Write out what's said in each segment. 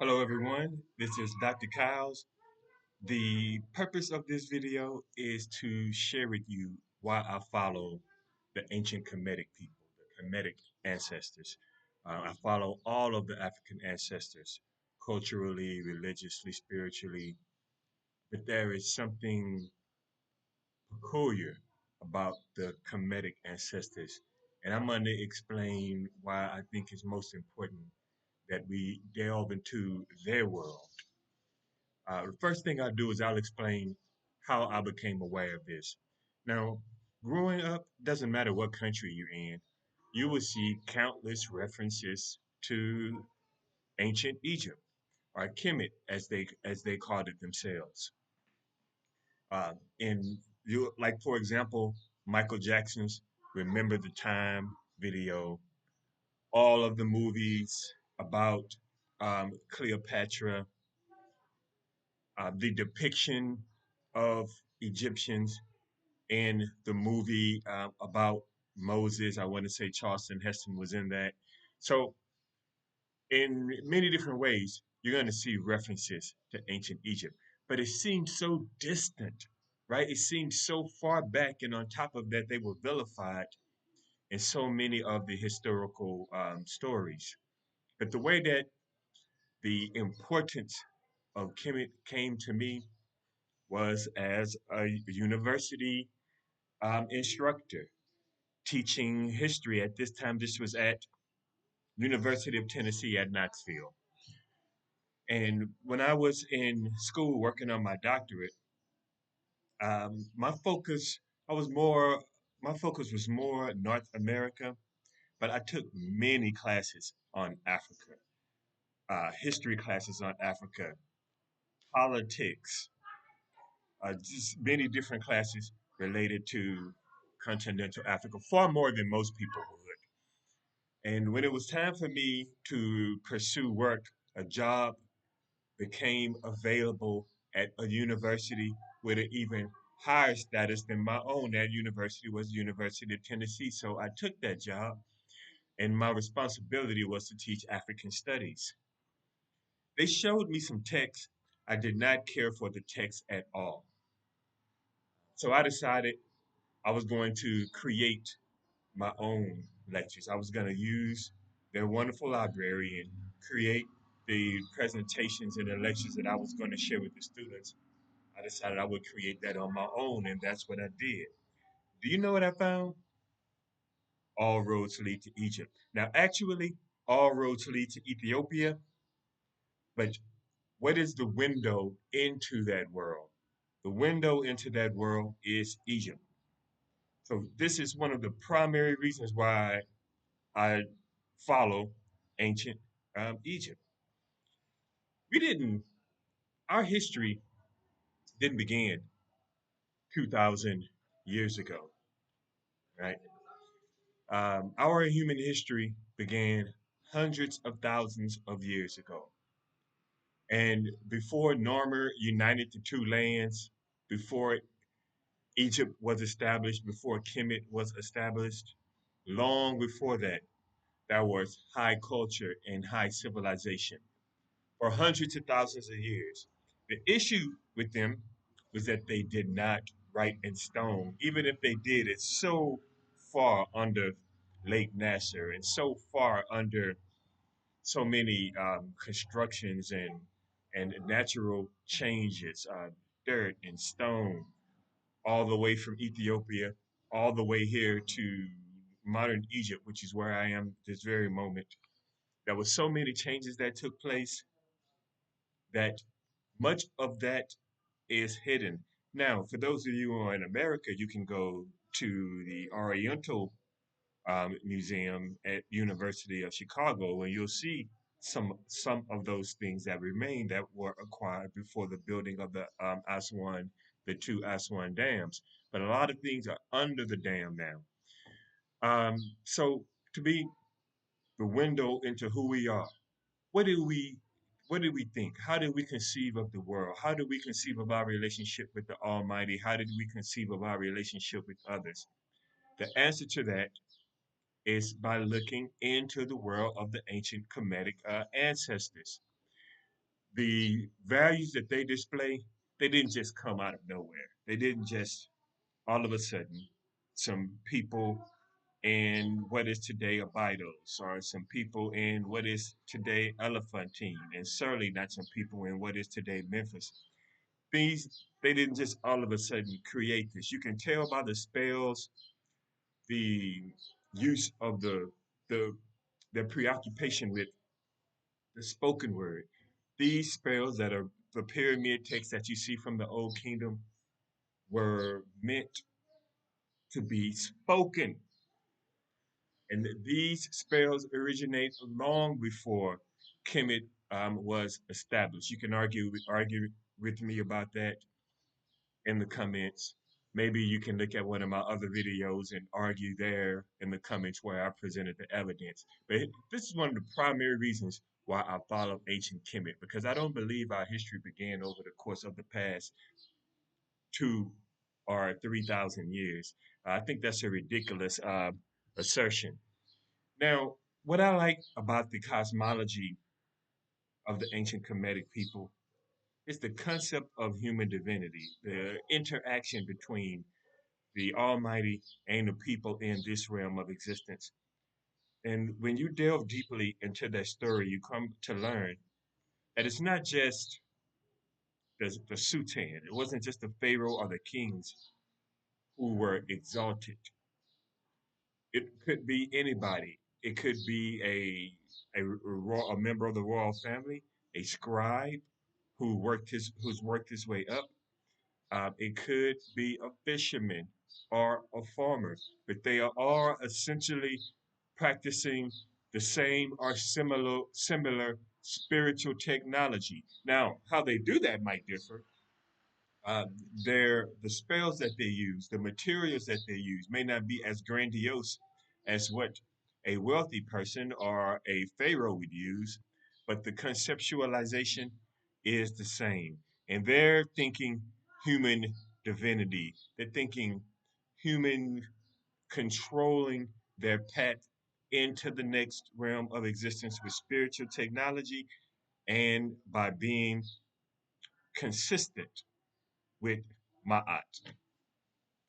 Hello everyone, this is Dr. Kyles. The purpose of this video is to share with you why I follow the ancient Kemetic people, the Kemetic ancestors. I follow all of the African ancestors, culturally, religiously, spiritually, but there is something peculiar about the Kemetic ancestors, and I'm going to explain why I think it's most important that we delve into their world. The first thing I do is I'll explain how I became aware of this. Now, growing up, doesn't matter what country you're in, you will see countless references to ancient Egypt, or Kemet, as they called it themselves. In you like, for example, Michael Jackson's "Remember the Time" video, all of the movies about Cleopatra, the depiction of Egyptians in the movie about Moses. I want to say Charleston Heston was in that. So, in many different ways, you're going to see references to ancient Egypt, but it seems so distant, right? It seems so far back, and on top of that, they were vilified in so many of the historical stories. But the way that the importance of Kemet came to me was as a university instructor teaching history. At this time, this was at University of Tennessee at Knoxville. And when I was in school working on my doctorate, my focus I was more my focus was more North America, but I took many classes on Africa, history classes on Africa, politics, just many different classes related to continental Africa, far more than most people would. And when it was time for me to pursue work, a job became available at a university with an even higher status than my own. That university was the University of Tennessee. So I took that job, and my responsibility was to teach African studies. They showed me some text. I did not care for the text at all. So I decided I was going to create my own lectures. I was going to use their wonderful library and create the presentations and the lectures that I was going to share with the students. I decided I would create that on my own, and that's what I did. Do you know what I found? All roads lead to Egypt. Now, actually, all roads lead to Ethiopia, but what is the window into that world? The window into that world is Egypt. So, this is one of the primary reasons why I follow ancient Egypt. We didn't, our history didn't begin 2,000 years ago, right? Our human history began hundreds of thousands of years ago. And before Narmer united the two lands, before Egypt was established, before Kemet was established, long before that, there was high culture and high civilization for hundreds of thousands of years. The issue with them was that they did not write in stone. Even if they did, it's so far under Lake Nasser and so far under so many constructions and natural changes, dirt and stone, all the way from Ethiopia, all the way here to modern Egypt, which is where I am this very moment. There was so many changes that took place that much of that is hidden. Now, for those of you who are in America, you can go to the Oriental Museum at University of Chicago, and you'll see some of those things that remain that were acquired before the building of the Aswan, the two Aswan dams. But a lot of things are under the dam now. So to be the window into who we are, what do we what do we think? How did we conceive of the world? How did we conceive of our relationship with the Almighty? How did we conceive of our relationship with others? The answer to that is by looking into the world of the ancient Kemetic ancestors. The values that they display, they didn't just come out of nowhere. They didn't just all of a sudden, some people in what is today Abydos, or some people in what is today Elephantine, and certainly not some people in what is today Memphis. These they didn't just all of a sudden create this. You can tell by the spells, the use of the their preoccupation with the spoken word. These spells that are the pyramid texts that you see from the Old Kingdom were meant to be spoken. And these spells originate long before Kemet was established. You can argue with me about that in the comments. Maybe you can look at one of my other videos and argue there in the comments where I presented the evidence. But this is one of the primary reasons why I follow ancient Kemet, because I don't believe our history began over the course of the past 2 or 3,000 years. I think that's a ridiculous assertion. Now, what I like about the cosmology of the ancient Kemetic people is the concept of human divinity, the interaction between the Almighty and the people in this realm of existence. And when you delve deeply into that story, you come to learn that it's not just the Sultan, it wasn't just the Pharaoh or the kings who were exalted. It could be anybody. It could be a member of the royal family, a scribe who's worked his way up. It could be a fisherman or a farmer, but they are all essentially practicing the same or similar spiritual technology. Now, how they do that might differ. uh, the spells that they use, the materials that they use, may not be as grandiose as what a wealthy person or a pharaoh would use, but the conceptualization is the same. And they're thinking human divinity. They're thinking human controlling their path into the next realm of existence with spiritual technology and by being consistent with Ma'at.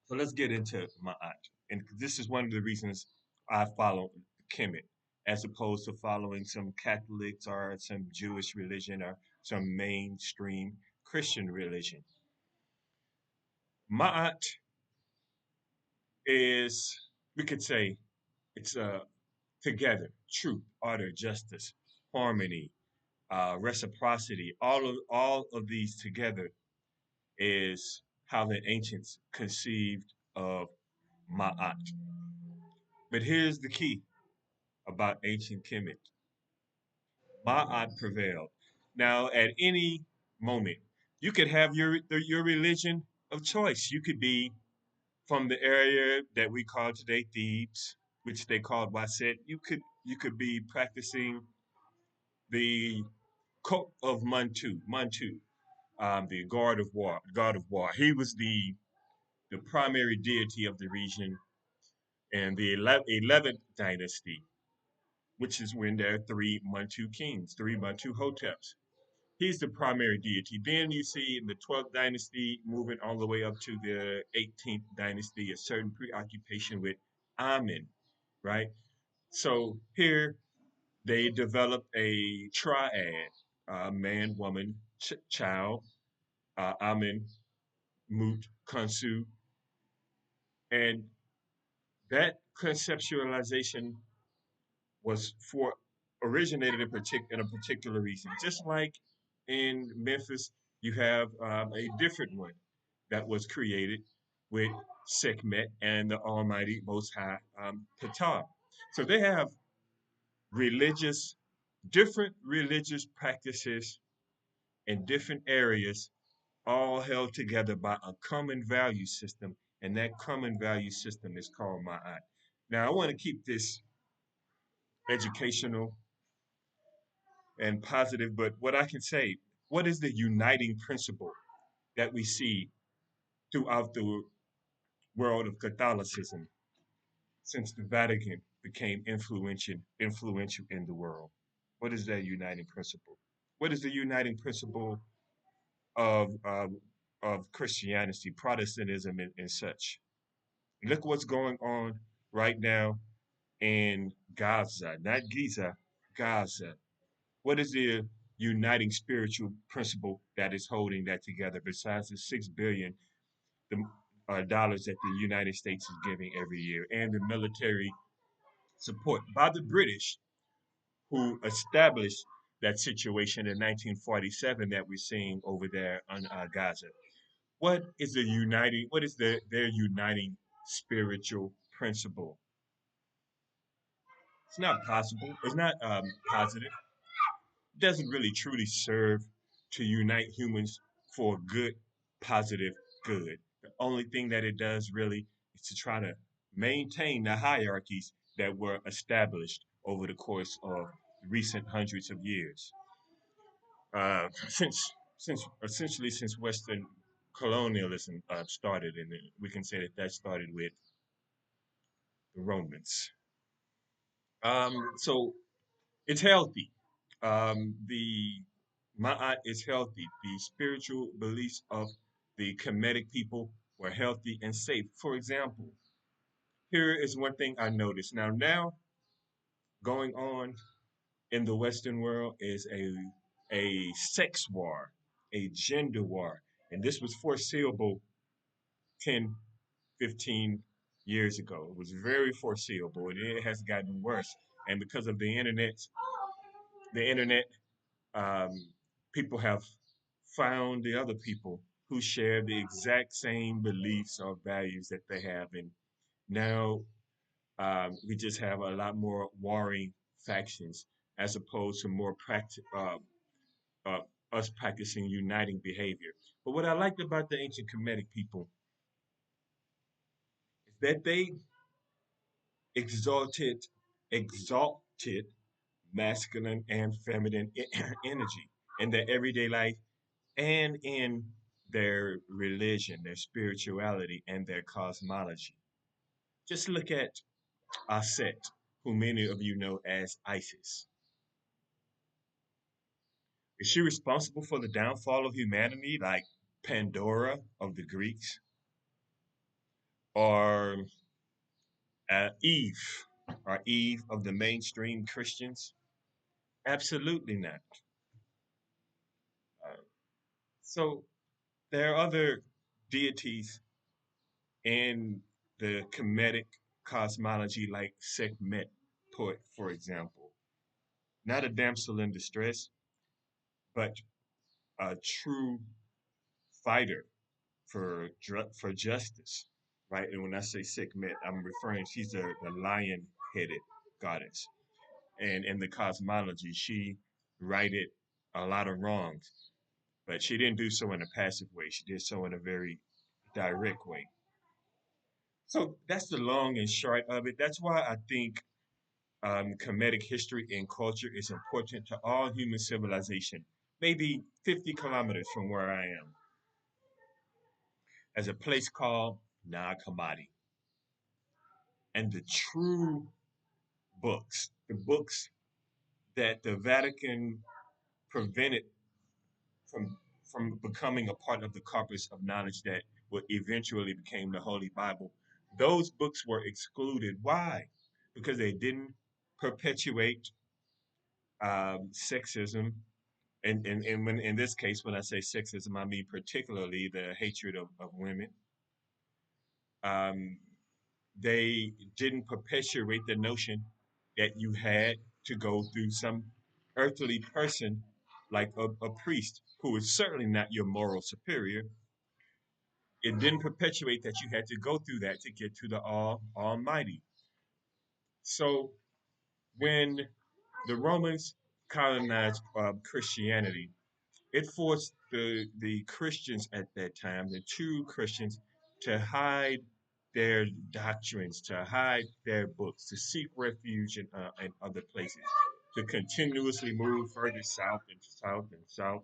So let's get into Ma'at. And this is one of the reasons I follow Kemet as opposed to following some Catholics or some Jewish religion or some mainstream Christian religion. Ma'at is, we could say, it's together, truth, order, justice, harmony, reciprocity. All of these together is how the ancients conceived of Ma'at. But here's the key about ancient Kemet. Ma'at prevailed. Now, at any moment, you could have your religion of choice. You could be from the area that we call today Thebes, which they called Waset. You could be practicing the cult of Montu, the god of war. God of war. He was the primary deity of the region in the 11th dynasty, which is when there are three Manchu kings, three Manchu hoteps. He's the primary deity. Then you see in the 12th dynasty, moving all the way up to the 18th dynasty, a certain preoccupation with Amen, right? So here they develop a triad, man, woman, child, Amen, Mut, Kansu, and that conceptualization was for originated in a particular reason. Just like in Memphis, you have a different one that was created with Sekhmet and the Almighty Most High Ptah. So they have religious, different religious practices in different areas, all held together by a common value system, and that common value system is called Ma'at. Now, I want to keep this educational and positive, but what I can say, what is the uniting principle that we see throughout the world of Catholicism since the Vatican became influential in the world? What is that uniting principle? What is the uniting principle of Christianity, Protestantism, and such? Look what's going on right now in Gaza, not Giza, Gaza. What is the uniting spiritual principle that is holding that together besides the 6 billion dollars that the United States is giving every year and the military support by the British who established that situation in 1947 that we're seeing over there on Gaza? What is their uniting spiritual principle? It's not possible. It's not positive. It doesn't really truly serve to unite humans for good, positive good. The only thing that it does really is to try to maintain the hierarchies that were established over the course of recent hundreds of years. Since essentially since Western colonialism started, and we can say that that started with the Romans. So it's healthy. The Ma'at is healthy. The spiritual beliefs of the Kemetic people were healthy and safe. For example, here is one thing I noticed. Now going on in the Western world is a sex war, a gender war, and this was foreseeable 10, 15 years ago. It was very foreseeable, and it has gotten worse. And because of the internet, um, people have found the other people who share the exact same beliefs or values that they have, and now we just have a lot more warring factions as opposed to more uh, us practicing uniting behavior. But what I liked about the ancient Kemetic people is that they exalted exalted masculine and feminine energy in their everyday life and in their religion, their spirituality, and their cosmology. Just look at Aset, who many of you know as Isis. Is she responsible for the downfall of humanity, like Pandora of the Greeks, or Eve, or Eve of the mainstream Christians? Absolutely not. Uh, so there are other deities in the Kemetic cosmology, like Sekhmet, for example. Not a damsel in distress, but a true fighter for justice, right? And when I say Sekhmet, I'm referring, she's the lion-headed goddess. And in the cosmology, she righted a lot of wrongs, but she didn't do so in a passive way. She did so in a very direct way. So that's the long and short of it. That's why I think Kemetic history and culture is important to all human civilization. Maybe 50 kilometers from where I am, as a place called Nag Hammadi. And the true books, the books that the Vatican prevented from becoming a part of the corpus of knowledge that would eventually became the Holy Bible, those books were excluded. Why? Because they didn't perpetuate sexism. And when in this case, when I say sexism, I mean particularly the hatred of women. Um, they didn't perpetuate the notion that you had to go through some earthly person like a priest who is certainly not your moral superior. It didn't perpetuate that you had to go through that to get to the Almighty. So when the Romans colonized Christianity, it forced the Christians at that time, the true Christians, to hide their doctrines, to hide their books, to seek refuge in other places, to continuously move further south and south and south,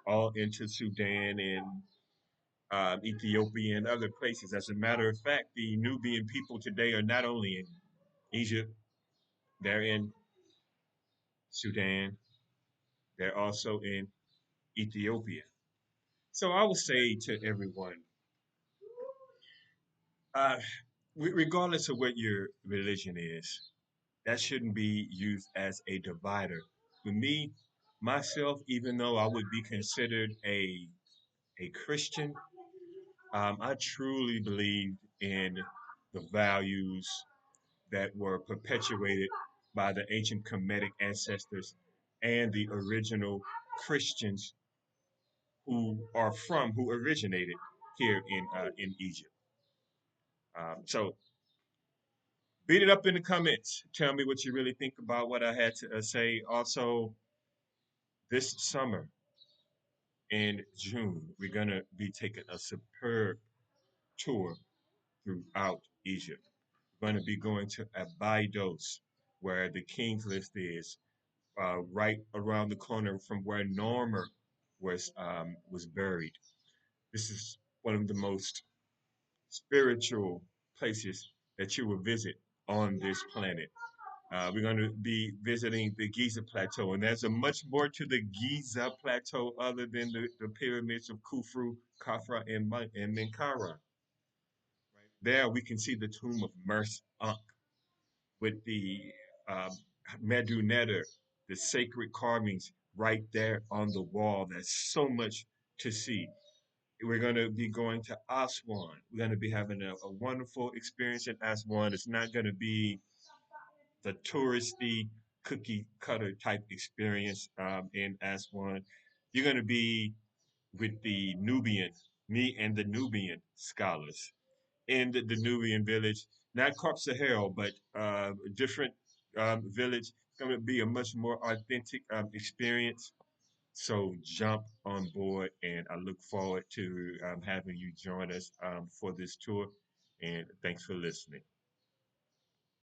all into Sudan and Ethiopia and other places. As a matter of fact, the Nubian people today are not only in Egypt, they're in Sudan, They're also in Ethiopia. So I would say to everyone, uh, regardless of what your religion is, that shouldn't be used as a divider. For me, myself, even though I would be considered a Christian, I truly believed in the values that were perpetuated by the ancient Kemetic ancestors and the original Christians who originated here in Egypt. So beat it up in the comments. Tell me what you really think about what I had to say. Also, this summer in June, we're gonna be taking a superb tour throughout Egypt. We're gonna be going to Abydos, where the King's List is, right around the corner from where Norma was buried. This is one of the most spiritual places that you will visit on this planet. We're going to be visiting the Giza Plateau, and there's a much more to the Giza Plateau other than the pyramids of Khufu, Khafra, and Menkaura. Right there, we can see the tomb of Merce Ankh with the um, Medu Neter, the sacred carvings right there on the wall. There's so much to see. We're going to be going to Aswan. We're going to be having a wonderful experience in Aswan. It's not going to be the touristy cookie cutter type experience in Aswan. You're going to be with the Nubian, me and the Nubian scholars in the Nubian village, not Corp Sahel, but a different village. It's going to be a much more authentic experience. So jump on board, and I look forward to having you join us for this tour. And thanks for listening.